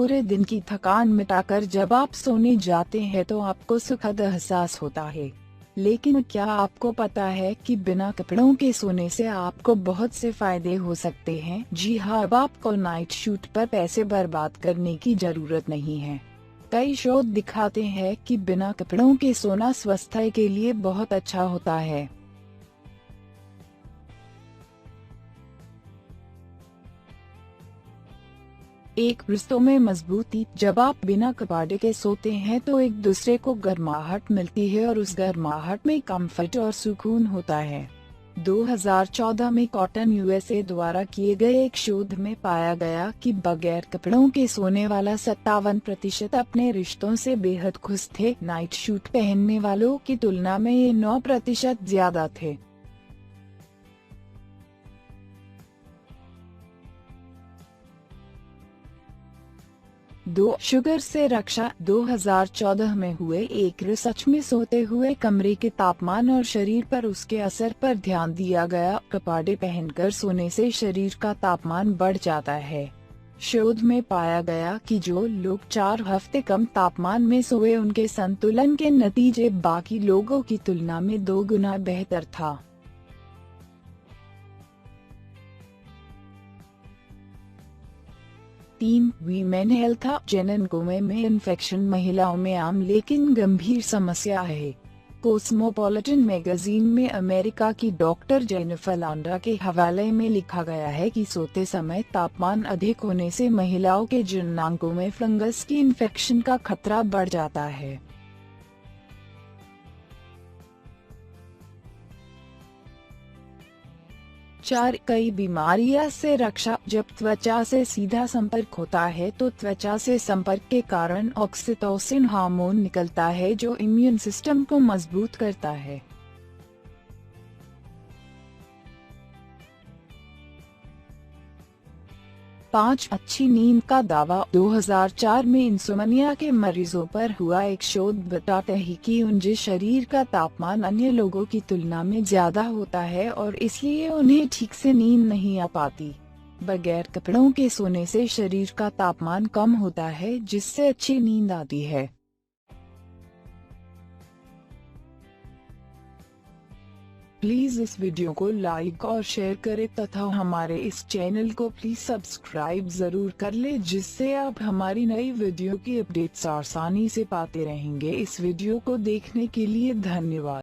पूरे दिन की थकान मिटाकर जब आप सोने जाते हैं तो आपको सुखद एहसास होता है। लेकिन क्या आपको पता है कि बिना कपड़ों के सोने से आपको बहुत से फायदे हो सकते हैं? जी हाँ, अब आपको नाइट सूट पर पैसे बर्बाद करने की जरूरत नहीं है। कई शोध दिखाते हैं कि बिना कपड़ों के सोना स्वास्थ्य के लिए बहुत अच्छा होता है। एक रिश्तों में मजबूती। जब आप बिना कपड़े के सोते हैं तो एक दूसरे को गर्माहट मिलती है और उस गर्माहट में कंफर्ट और सुकून होता है। 2014 में कॉटन यूएसए द्वारा किए गए एक शोध में पाया गया कि बगैर कपड़ों के सोने वाला 57% अपने रिश्तों से बेहद खुश थे। नाइट सूट पहनने वालों की तुलना में ये 9% ज्यादा थे। 2. शुगर से रक्षा। 2014 में हुए एक रिसर्च में सोते हुए कमरे के तापमान और शरीर पर उसके असर पर ध्यान दिया गया। कपड़े पहनकर सोने से शरीर का तापमान बढ़ जाता है। शोध में पाया गया कि जो लोग 4 हफ्ते कम तापमान में सोए उनके संतुलन के नतीजे बाकी लोगों की तुलना में 2 गुना बेहतर था। 3. Women health. जननकों में इन्फेक्शन महिलाओं में आम लेकिन गंभीर समस्या है। कोस्मोपॉलिटन मैगजीन में अमेरिका की डॉक्टर जेनिफर लांडा के हवाले में लिखा गया है कि सोते समय तापमान अधिक होने से महिलाओं के जननांगों में फंगस की इन्फेक्शन का खतरा बढ़ जाता है। 4. कई बीमारियां से रक्षा। जब त्वचा से सीधा संपर्क होता है तो त्वचा से संपर्क के कारण ऑक्सीटोसिन हार्मोन निकलता है जो इम्यून सिस्टम को मजबूत करता है। 5. अच्छी नींद का दावा। 2004 में इंसोम्निया के मरीजों पर हुआ एक शोध बताता है कि उनके शरीर का तापमान अन्य लोगों की तुलना में ज्यादा होता है और इसलिए उन्हें ठीक से नींद नहीं आ पाती। बगैर कपड़ों के सोने से शरीर का तापमान कम होता है जिससे अच्छी नींद आती है। प्लीज इस वीडियो को लाइक और शेयर करें तथा हमारे इस चैनल को प्लीज सब्सक्राइब जरूर कर ले जिससे आप हमारी नई वीडियो की अपडेट्स आसानी से पाते रहेंगे। इस वीडियो को देखने के लिए धन्यवाद।